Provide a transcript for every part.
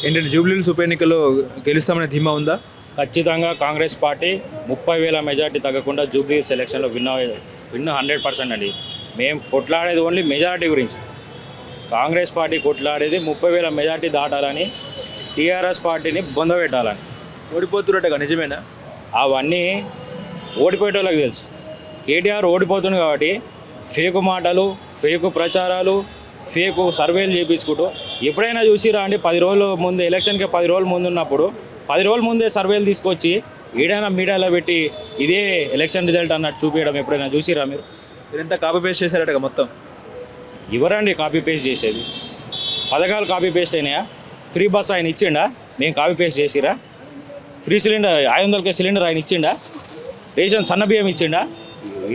ఏంటంటే జూబ్లీహిల్స్ ఉప ఎన్నికల్లో గెలుస్తామనే ధీమా ఉందా? ఖచ్చితంగా కాంగ్రెస్ పార్టీ 30,000 మెజార్టీ తగ్గకుండా జూబ్లీహిల్స్ ఎలక్షన్లో విన్ 100% అండి. మేము కొట్లాడేది ఓన్లీ మెజార్టీ గురించి. కాంగ్రెస్ పార్టీ కొట్లాడేది 30,000 మెజార్టీ దాటాలని, టీఆర్ఎస్ పార్టీని బొందబెట్టాలని. ఓడిపోతున్నట్టుగా నిజమేనా? అవన్నీ ఓడిపోయేటోళ్ళకి తెలుసు. కేటీఆర్ ఓడిపోతుంది కాబట్టి ఫేకు మాటలు, ఫేకు ప్రచారాలు, ఫేకు సర్వేలు చేయించుకుంటూ ఎప్పుడైనా చూసిరా అండి? 10 రోజుల ముందు ఎలక్షన్కి 10 రోజుల ముందు ఉన్నప్పుడు 10 రోజుల ముందే సర్వేలు తీసుకొచ్చి ఏదైనా మీడియాలో పెట్టి ఇదే ఎలక్షన్ రిజల్ట్ అన్నట్టు చూపించడం ఎప్పుడైనా చూసిరా మీరు? ఇదంతా కాపీ పేస్ట్ చేశారట మొత్తం. ఎవరండి కాపీ పేస్ట్ చేసేది? పథకాలు కాపీ పేస్ట్ అయినాయా? ఫ్రీ బస్ ఆయన ఇచ్చిండా? మేము కాపీ పేస్ట్ చేసిరా? ఫ్రీ సిలిండర్ 500కే సిలిండర్ ఆయన ఇచ్చిండా? రేషన్ సన్న బియ్యం ఇచ్చిండా?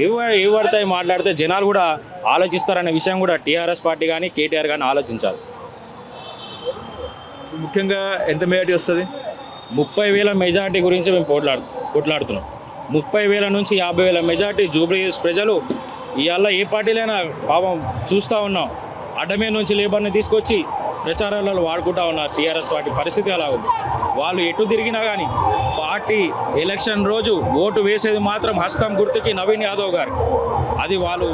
ఏ పడతాయి మాట్లాడితే జనాలు కూడా ఆలోచిస్తారనే విషయం కూడా టీఆర్ఎస్ పార్టీ కానీ కేటీఆర్ కానీ ఆలోచించాలి. ముఖ్యంగా ఎంత మెజార్టీ వస్తుంది? 30,000 మెజార్టీ గురించి మేము కొట్లాడుతున్నాం. 30,000 నుంచి 50,000 మెజార్టీ జూబ్లీహిల్స్ ప్రజలు ఇవాళ ఏ పార్టీలైనా పాపం చూస్తూ ఉన్నాం. అడ్డమే నుంచి లేబర్ని తీసుకొచ్చి ప్రచారాలలో వాడుకుంటా ఉన్నారు. టీఆర్ఎస్ పార్టీ పరిస్థితి అలా ఉంది. వాళ్ళు ఎటు తిరిగినా కానీ పార్టీ ఎలక్షన్ రోజు ఓటు వేసేది మాత్రం హస్తం గుర్తుకి నవీన్ యాదవ్ గారు. అది వాళ్ళు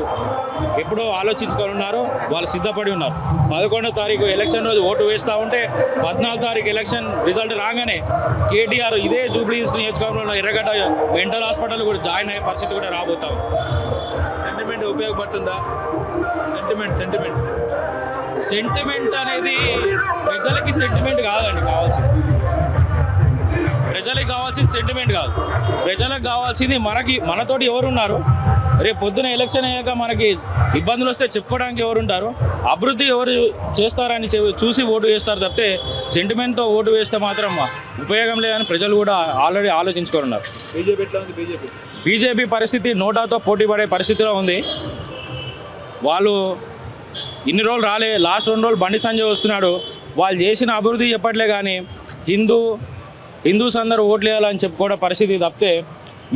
ఎప్పుడో ఆలోచించుకొని ఉన్నారు, వాళ్ళు సిద్ధపడి ఉన్నారు. 11వ తారీఖు ఎలక్షన్ రోజు ఓటు వేస్తూ ఉంటే 14వ తారీఖు ఎలక్షన్ రిజల్ట్ రాగానే కేటీఆర్ ఇదే జూబ్లీహిల్స్ నియోజకవర్గంలో ఎర్రగడ్డ మెంటల్ హాస్పిటల్ కూడా జాయిన్ అయ్యే పరిస్థితి కూడా రాబోతాం. సెంటిమెంట్ ఉపయోగపడుతుందా? సెంటిమెంట్ అనేది ప్రజలకి సెంటిమెంట్ కాదండి కావాల్సింది. ప్రజలకు కావాల్సింది సెంటిమెంట్ కాదు. ప్రజలకు కావాల్సింది మనతోటి ఎవరున్నారు, రేపు పొద్దున ఎలక్షన్ అయ్యాక మనకి ఇబ్బందులు వస్తే చెప్పుకోవడానికి ఎవరుంటారు, అభివృద్ధి ఎవరు చేస్తారని చూసి ఓటు వేస్తారు తప్పితే సెంటిమెంట్తో ఓటు వేస్తే మాత్రం ఉపయోగం లేదని ప్రజలు కూడా ఆల్రెడీ ఆలోచించుకొని ఉన్నారు. బీజేపీ ఎట్లా ఉంది? బీజేపీ పరిస్థితి నోటాతో పోటీ పడే పరిస్థితిలో ఉంది. వాళ్ళు ఇన్ని రోజులు రాలే, లాస్ట్ 2 రోజులు బండి సంజయ్ వస్తున్నాడు. వాళ్ళు చేసిన అభివృద్ధి చెప్పట్లే కానీ హిందూస్ అందరూ ఓట్లు వేయాలని చెప్పుకోవడం పరిస్థితి తప్పితే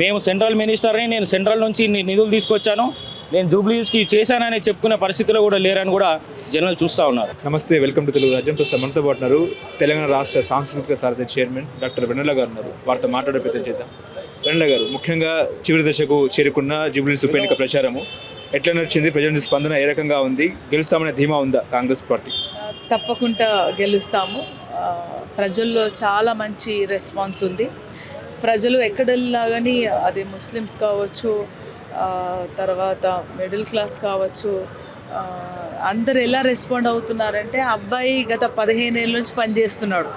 మేము సెంట్రల్ మినిస్టర్ని, నేను సెంట్రల్ నుంచి నిధులు తీసుకొచ్చాను, నేను జూబ్లీహిల్స్కి చేశానని చెప్పుకునే పరిస్థితిలో కూడా లేరని కూడా జనాలు చూస్తూ ఉన్నారు. నమస్తే, వెల్కమ్ టు తెలుగు రాజ్యం. ప్రస్తుతం మనతో పాటు ఉన్నారు తెలంగాణ రాష్ట్ర సాంస్కృతిక సారథి చైర్మన్ డాక్టర్ వెన్నెల గారు ఉన్నారు. వారితో మాట్లాడే ప్రయత్నం చేద్దాం. వెన్నెల గారు, ముఖ్యంగా చివరి దశకు చేరుకున్న జూబ్లీహిల్స్ ఉప ఎన్నిక ప్రచారము ఎట్లా నడిచింది? ప్రజల స్పందన ఏ రకంగా ఉంది? గెలుస్తామనే ధీమా ఉందా కాంగ్రెస్ పార్టీ? తప్పకుండా గెలుస్తాము. ప్రజల్లో చాలా మంచి రెస్పాన్స్ ఉంది. ప్రజలు ఎక్కడెళ్ళినా కానీ అది ముస్లిమ్స్ కావచ్చు, తర్వాత మిడిల్ క్లాస్ కావచ్చు, అందరు ఎలా రెస్పాండ్ అవుతున్నారంటే అబ్బాయి గత 15 ఏళ్ళ నుంచి పనిచేస్తున్నాడు,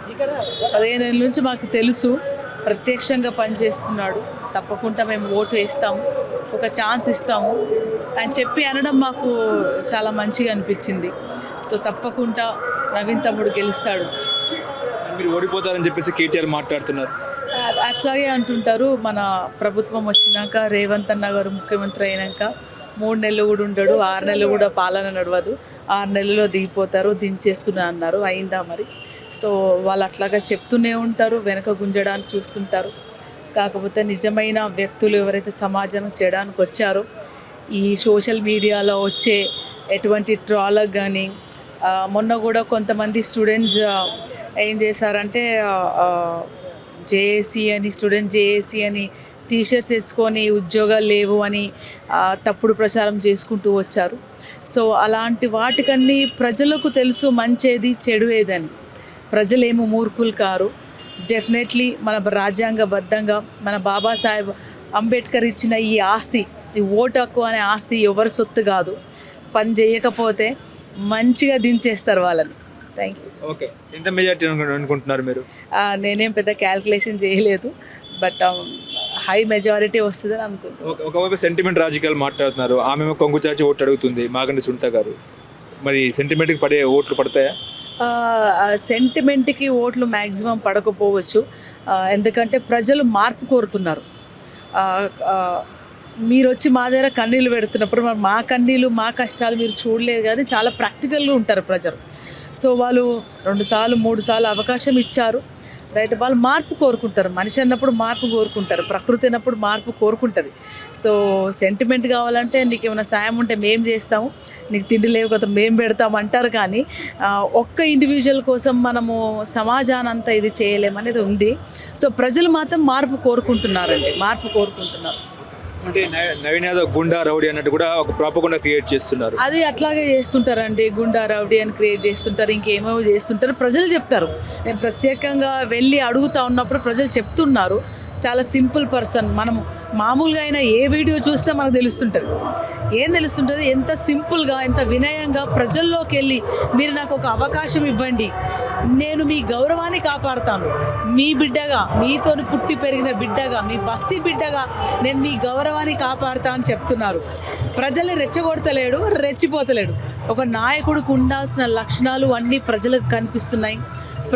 15 ఏళ్ళ నుంచి మాకు తెలుసు, ప్రత్యక్షంగా పనిచేస్తున్నాడు, తప్పకుండా మేము ఓటు వేస్తాము, ఒక ఛాన్స్ ఇస్తాము అని చెప్పి అనడం మాకు చాలా మంచిగా అనిపించింది. సో తప్పకుండా నవీన్ తమ్ముడు గెలుస్తాడు. మీరు ఓడిపోతారని చెప్పేసి కేటీఆర్ మాట్లాడుతున్నారు. అట్లాగే అంటుంటారు. మన ప్రభుత్వం వచ్చినాక రేవంత్ అన్న గారు ముఖ్యమంత్రి అయినాక 3 నెలలు కూడా ఉండడు, 6 నెలలు కూడా పాలన నడవదు, 6 నెలల్లో దిగిపోతారు, దించేస్తున్నా అన్నారు. అయిందా మరి? సో వాళ్ళు అట్లాగా చెప్తూనే ఉంటారు, వెనక గుంజడానికి చూస్తుంటారు. కాకపోతే నిజమైన వ్యక్తులు ఎవరైతే సమాజానికి చేయడానికి వచ్చారో, ఈ సోషల్ మీడియాలో వచ్చే ఎటువంటి ట్రాలకు కానీ, మొన్న కూడా కొంతమంది స్టూడెంట్స్ ఏం చేశారంటే జేఏసీ అని, స్టూడెంట్ జేఏసీ అని టీషర్ట్స్ వేసుకొని ఉద్యోగాలు లేవు అని తప్పుడు ప్రచారం చేసుకుంటూ వచ్చారు. సో అలాంటి వాటికన్నీ ప్రజలకు తెలుసు మంచేది చెడు ఏదని. ప్రజలేమో మూర్ఖులు కారు. డెఫినెట్లీ మన రాజ్యాంగబద్ధంగా మన బాబాసాహెబ్ అంబేద్కర్ ఇచ్చిన ఈ ఆస్తి, ఈ ఓటు హక్కు అనే ఆస్తి ఎవరి సొత్తు కాదు. పని చేయకపోతే మంచిగా దించేస్తారు వాళ్ళని. Thank you. ఓకే, ఎంత మెజార్టీ అనుకుంటున్నారు మీరు? నేనేం పెద్ద క్యాల్కులేషన్ చేయలేదు, బట్ హై మెజారిటీ వస్తుందని అనుకుంటున్నాను. ఒకవైపు సెంటిమెంట్ రాజకీయాలు మాట్లాడుతున్నారు, ఆమె కొంగు చాచి ఓట్లు అడుగుతుంది మాగంటి సునీత గారు. మరి సెంటిమెంట్కి పడే ఓట్లు పడతాయా? సెంటిమెంట్కి ఓట్లు మ్యాక్సిమం పడకపోవచ్చు, ఎందుకంటే ప్రజలు మార్పు కోరుతున్నారు. మీరు వచ్చి మా దగ్గర కన్నీళ్ళు పెడుతున్నప్పుడు మా కన్నీళ్ళు మా కష్టాలు మీరు చూడలేదు, కానీ చాలా ప్రాక్టికల్గా ఉంటారు ప్రజలు. సో వాళ్ళు 2 సార్లు 3 సార్లు అవకాశం ఇచ్చారు, రైట్, వాళ్ళు మార్పు కోరుకుంటారు. మనిషి అన్నప్పుడు మార్పు కోరుకుంటారు, ప్రకృతి అన్నప్పుడు మార్పు కోరుకుంటుంది. సో సెంటిమెంట్ కావాలంటే నీకు ఏమైనా సాయం ఉంటే మేము చేస్తాము, నీకు తిండి లేకపోతే మేము పెడతాము అంటారు. కానీ ఒక్క ఇండివిజువల్ కోసం మనము సమాజానంతా ఇది చేయలేమనేది ఉంది. సో ప్రజలు మాత్రం మార్పు కోరుకుంటున్నారండి, మార్పు కోరుకుంటున్నారు. అంటే నవీన్ యాదవ్ గుండా రౌడీ అన్నట్టు కూడా ఒక ప్రాపగండా క్రియేట్ చేస్తున్నారు. అది అట్లాగే చేస్తుంటారండి, గుండా రౌడీ అని క్రియేట్ చేస్తుంటారు, ఇంకేమేమో చేస్తుంటారు. ప్రజలు చెప్తారు. నేను ప్రత్యేకంగా వెళ్ళి అడుగుతా ఉన్నప్పుడు ప్రజలు చెప్తున్నారు. చాలా సింపుల్ పర్సన్. మనం మామూలుగా అయినా ఏ వీడియో చూసినా మనకు తెలుస్తుంటుంది. ఏం తెలుస్తుంటుంది? ఎంత సింపుల్గా, ఎంత వినయంగా ప్రజల్లోకి వెళ్ళి మీరు నాకు ఒక అవకాశం ఇవ్వండి, నేను మీ గౌరవాన్ని కాపాడుతాను, మీ బిడ్డగా, మీతోని పుట్టి పెరిగిన బిడ్డగా, మీ బస్తీ బిడ్డగా నేను మీ గౌరవాన్ని కాపాడుతా అని చెప్తున్నారు. ప్రజల్ని రెచ్చగొడతలేడు, రెచ్చిపోతలేడు. ఒక నాయకుడికి ఉండాల్సిన లక్షణాలు అన్నీ ప్రజలకు కనిపిస్తున్నాయి.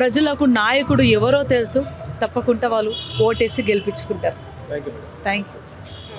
ప్రజలకు నాయకుడు ఎవరో తెలుసు. తప్పకుండా వాళ్ళు ఓటేసి గెలిపించుకుంటారు. Thank you. Thank you.